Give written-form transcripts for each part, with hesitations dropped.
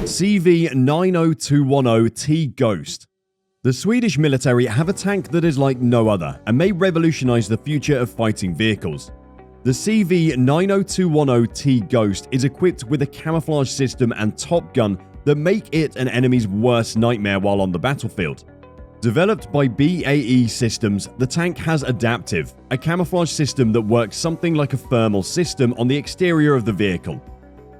CV90210T Ghost. The Swedish military have a tank that is like no other and may revolutionize the future of fighting vehicles. The CV90210T Ghost is equipped with a camouflage system and top gun that make it an enemy's worst nightmare while on the battlefield. Developed by BAE Systems, the tank has ADAPTIV, a camouflage system that works something like a thermal system on the exterior of the vehicle.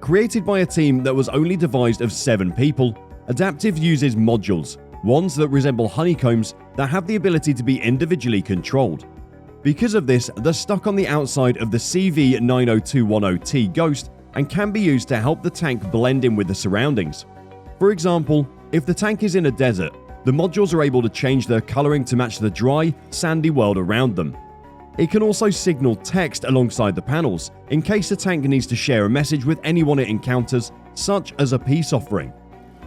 Created by a team that was only devised of 7 people, ADAPTIV uses modules, ones that resemble honeycombs that have the ability to be individually controlled. Because of this, they're stuck on the outside of the CV90210T Ghost and can be used to help the tank blend in with the surroundings. For example, if the tank is in a desert, the modules are able to change their coloring to match the dry, sandy world around them. It can also signal text alongside the panels, in case the tank needs to share a message with anyone it encounters, such as a peace offering.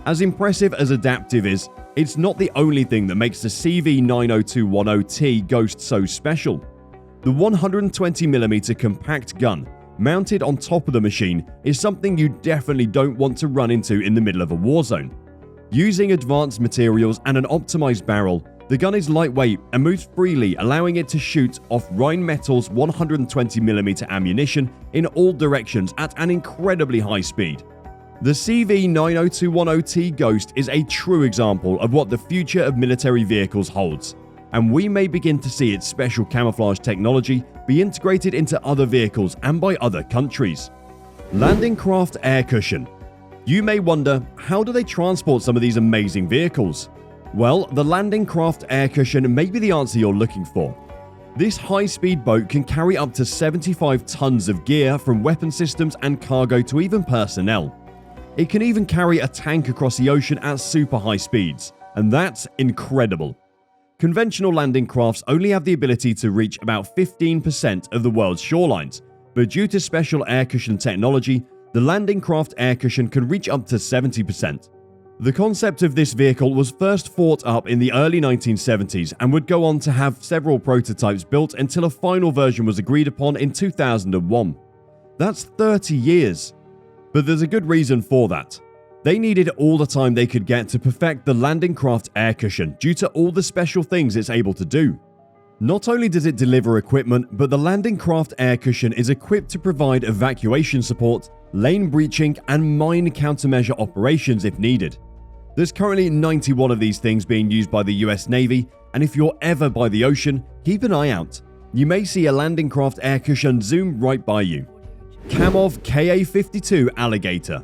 As impressive as ADAPTIV is, it's not the only thing that makes the CV90210T Ghost so special. The 120mm compact gun, mounted on top of the machine, is something you definitely don't want to run into in the middle of a war zone. Using advanced materials and an optimized barrel, the gun is lightweight and moves freely, allowing it to shoot off Rheinmetall's 120mm ammunition in all directions at an incredibly high speed. The CV90210T Ghost is a true example of what the future of military vehicles holds, and we may begin to see its special camouflage technology be integrated into other vehicles and by other countries. Landing craft air cushion. You may wonder, how do they transport some of these amazing vehicles? Well, the landing craft air cushion may be the answer you're looking for. This high-speed boat can carry up to 75 tons of gear, from weapon systems and cargo to even personnel. It can even carry a tank across the ocean at super high speeds, and that's incredible. Conventional landing crafts only have the ability to reach about 15% of the world's shorelines, but due to special air cushion technology, the landing craft air cushion can reach up to 70%. The concept of this vehicle was first thought up in the early 1970s and would go on to have several prototypes built until a final version was agreed upon in 2001. That's 30 years. But there's a good reason for that. They needed all the time they could get to perfect the landing craft air cushion due to all the special things it's able to do. Not only does it deliver equipment, but the landing craft air cushion is equipped to provide evacuation support, lane breaching, and mine countermeasure operations if needed. There's currently 91 of these things being used by the US Navy, and if you're ever by the ocean, keep an eye out. You may see a landing craft air cushion zoom right by you. Kamov Ka-52 Alligator.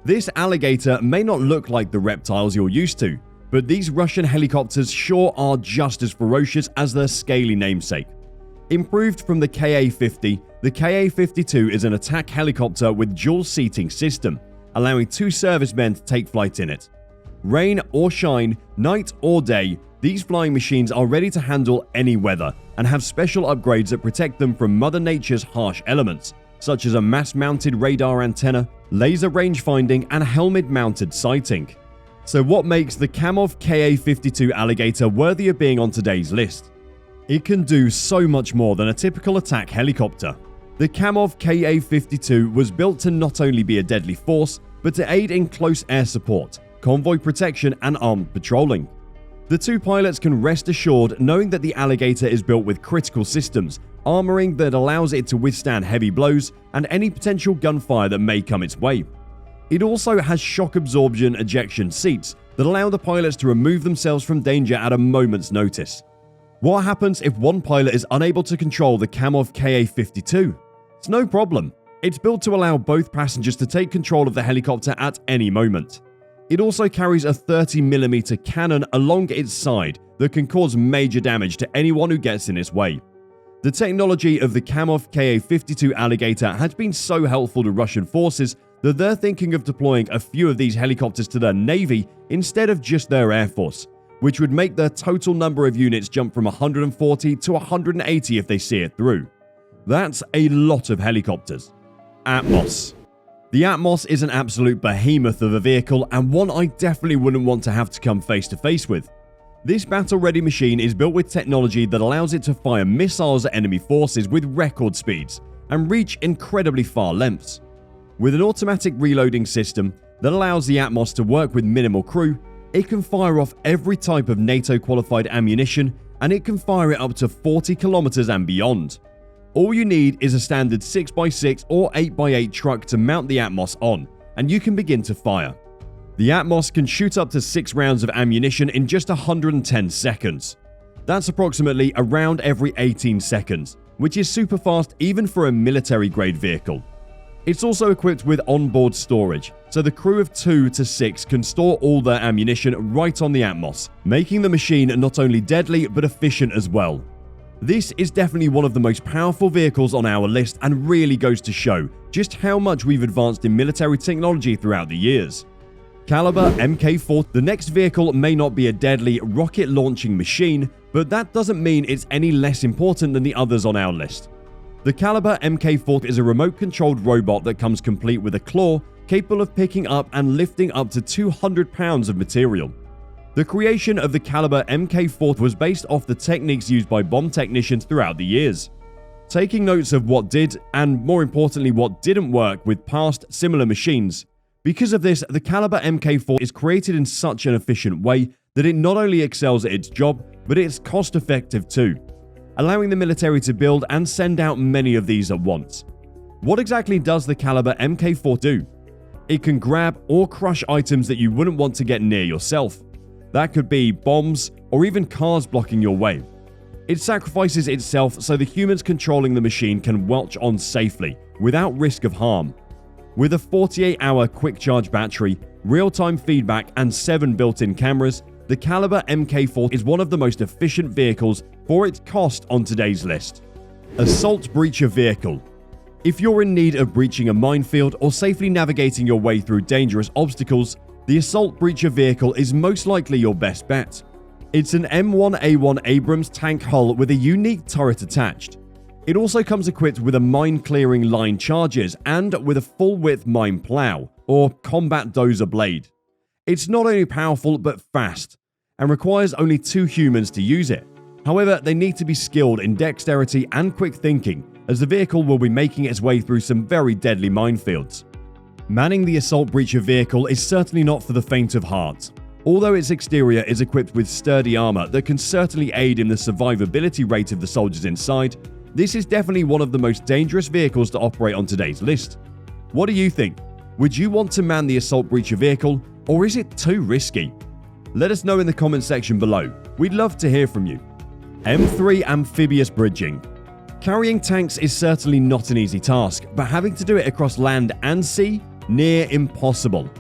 This Alligator may not look like the reptiles you're used to, but these Russian helicopters sure are just as ferocious as their scaly namesake. Improved from the Ka-50, the Ka-52 is an attack helicopter with dual seating system, allowing 2 servicemen to take flight in it. Rain or shine, night or day, these flying machines are ready to handle any weather and have special upgrades that protect them from Mother Nature's harsh elements, such as a mass-mounted radar antenna, laser range finding, and helmet-mounted sighting. So what makes the Kamov Ka-52 Alligator worthy of being on today's list? It can do so much more than a typical attack helicopter. The Kamov Ka-52 was built to not only be a deadly force, but to aid in close air support, convoy protection, and armed patrolling. The 2 pilots can rest assured knowing that the Alligator is built with critical systems, armoring that allows it to withstand heavy blows and any potential gunfire that may come its way. It also has shock absorption ejection seats that allow the pilots to remove themselves from danger at a moment's notice. What happens if one pilot is unable to control the Kamov Ka-52? It's no problem. It's built to allow both passengers to take control of the helicopter at any moment. It also carries a 30mm cannon along its side that can cause major damage to anyone who gets in its way. The technology of the Kamov Ka-52 Alligator has been so helpful to Russian forces that they're thinking of deploying a few of these helicopters to their navy instead of just their air force, which would make their total number of units jump from 140 to 180 if they see it through. That's a lot of helicopters. ATMOS. The ATMOS is an absolute behemoth of a vehicle, and one I definitely wouldn't want to have to come face to face with. This battle-ready machine is built with technology that allows it to fire missiles at enemy forces with record speeds and reach incredibly far lengths. With an automatic reloading system, that allows the ATMOS to work with minimal crew. It can fire off every type of NATO-qualified ammunition, and it can fire it up to 40 kilometers and beyond. All you need is a standard 6x6 or 8x8 truck to mount the ATMOS on, and you can begin to fire. The ATMOS can shoot up to 6 rounds of ammunition in just 110 seconds. That's approximately a round every 18 seconds, which is super fast even for a military-grade vehicle. It's also equipped with onboard storage, so the crew of 2 to 6 can store all their ammunition right on the ATMOS, making the machine not only deadly but efficient as well. This is definitely one of the most powerful vehicles on our list and really goes to show just how much we've advanced in military technology throughout the years. Caliber Mk4. The next vehicle may not be a deadly rocket-launching machine, but that doesn't mean it's any less important than the others on our list. The Caliber Mk4 is a remote-controlled robot that comes complete with a claw, capable of picking up and lifting up to 200 pounds of material. The creation of the Caliber Mk4 was based off the techniques used by bomb technicians throughout the years. Taking notes of what did, and more importantly what didn't work with past similar machines. Because of this, the Caliber Mk4 is created in such an efficient way that it not only excels at its job, but it's cost-effective too, allowing the military to build and send out many of these at once. What exactly does the Caliber Mk4 do? It can grab or crush items that you wouldn't want to get near yourself. That could be bombs or even cars blocking your way. It sacrifices itself so the humans controlling the machine can watch on safely, without risk of harm. With a 48-hour quick charge battery, real-time feedback and 7 built-in cameras, the Caliber Mk4 is one of the most efficient vehicles for its cost on today's list. Assault Breacher Vehicle. If you're in need of breaching a minefield or safely navigating your way through dangerous obstacles, the Assault Breacher Vehicle is most likely your best bet. It's an M1A1 Abrams tank hull with a unique turret attached. It also comes equipped with a mine-clearing line charges and with a full-width mine plow, or combat dozer blade. It's not only powerful but fast, and requires only 2 humans to use it. However, they need to be skilled in dexterity and quick thinking, as the vehicle will be making its way through some very deadly minefields. Manning the Assault Breacher Vehicle is certainly not for the faint of heart. Although its exterior is equipped with sturdy armor that can certainly aid in the survivability rate of the soldiers inside, this is definitely one of the most dangerous vehicles to operate on today's list. What do you think? Would you want to man the Assault Breacher Vehicle, or is it too risky? Let us know in the comment section below. We'd love to hear from you. M3 Amphibious Bridging. Carrying tanks is certainly not an easy task, but having to do it across land and sea, near impossible.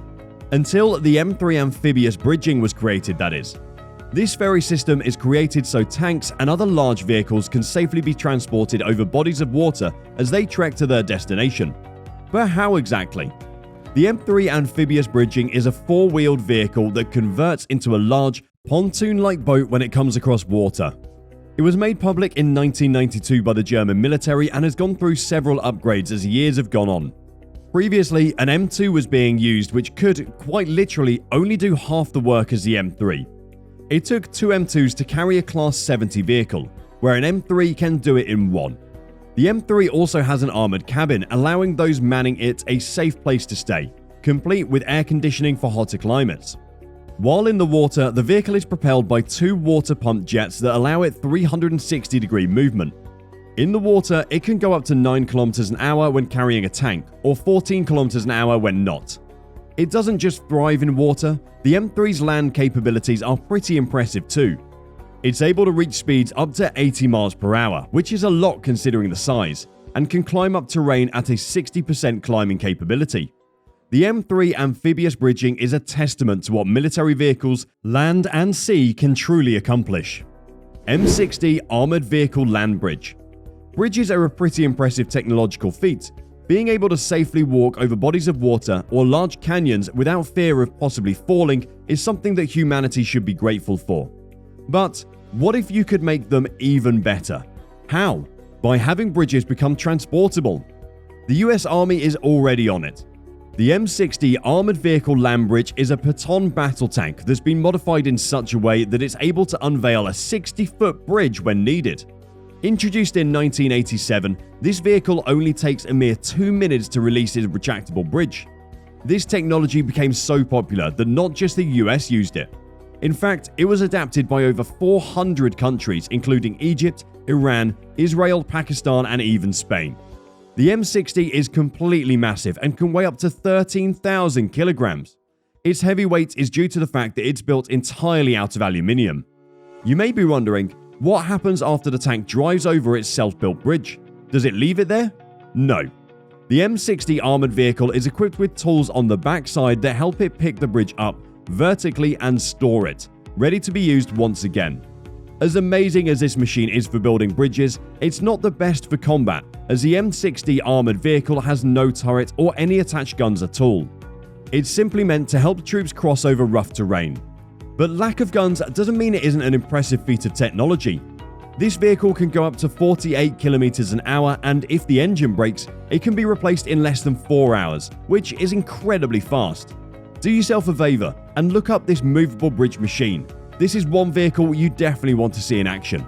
Until the M3 Amphibious Bridging was created, that is. This ferry system is created so tanks and other large vehicles can safely be transported over bodies of water as they trek to their destination. But how exactly? The M3 Amphibious Bridging is a 4-wheeled vehicle that converts into a large, pontoon-like boat when it comes across water. It was made public in 1992 by the German military and has gone through several upgrades as years have gone on. Previously, an M2 was being used which could, quite literally, only do half the work as the M3. It took 2 M2s to carry a Class 70 vehicle, where an M3 can do it in 1. The M3 also has an armoured cabin, allowing those manning it a safe place to stay, complete with air conditioning for hotter climates. While in the water, the vehicle is propelled by 2 water pump jets that allow it 360-degree movement. In the water, it can go up to 9 km an hour when carrying a tank, or 14 km an hour when not. It doesn't just thrive in water, the M3's land capabilities are pretty impressive too. It's able to reach speeds up to 80 miles per hour, which is a lot considering the size, and can climb up terrain at a 60% climbing capability. The M3 Amphibious Bridging is a testament to what military vehicles, land and sea can truly accomplish. M60 Armoured Vehicle Land Bridge. Bridges are a pretty impressive technological feat. Being able to safely walk over bodies of water or large canyons without fear of possibly falling is something that humanity should be grateful for. But what if you could make them even better? How? By having bridges become transportable. The US Army is already on it. The M60 Armoured Vehicle Land Bridge is a Patton battle tank that's been modified in such a way that it's able to unveil a 60-foot bridge when needed. Introduced in 1987, this vehicle only takes a mere 2 minutes to release its retractable bridge. This technology became so popular that not just the US used it. In fact, it was adapted by over 400 countries, including Egypt, Iran, Israel, Pakistan, and even Spain. The M60 is completely massive and can weigh up to 13,000 kilograms. Its heavy weight is due to the fact that it's built entirely out of aluminium. You may be wondering, what happens after the tank drives over its self-built bridge? Does it leave it there? No. The M60 armoured vehicle is equipped with tools on the backside that help it pick the bridge up vertically and store it, ready to be used once again. As amazing as this machine is for building bridges, it's not the best for combat, as the M60 armoured vehicle has no turret or any attached guns at all. It's simply meant to help troops cross over rough terrain. But lack of guns doesn't mean it isn't an impressive feat of technology. This vehicle can go up to 48 kilometers an hour, and if the engine breaks, it can be replaced in less than 4 hours, which is incredibly fast. Do yourself a favor and look up this movable bridge machine. This is one vehicle you definitely want to see in action.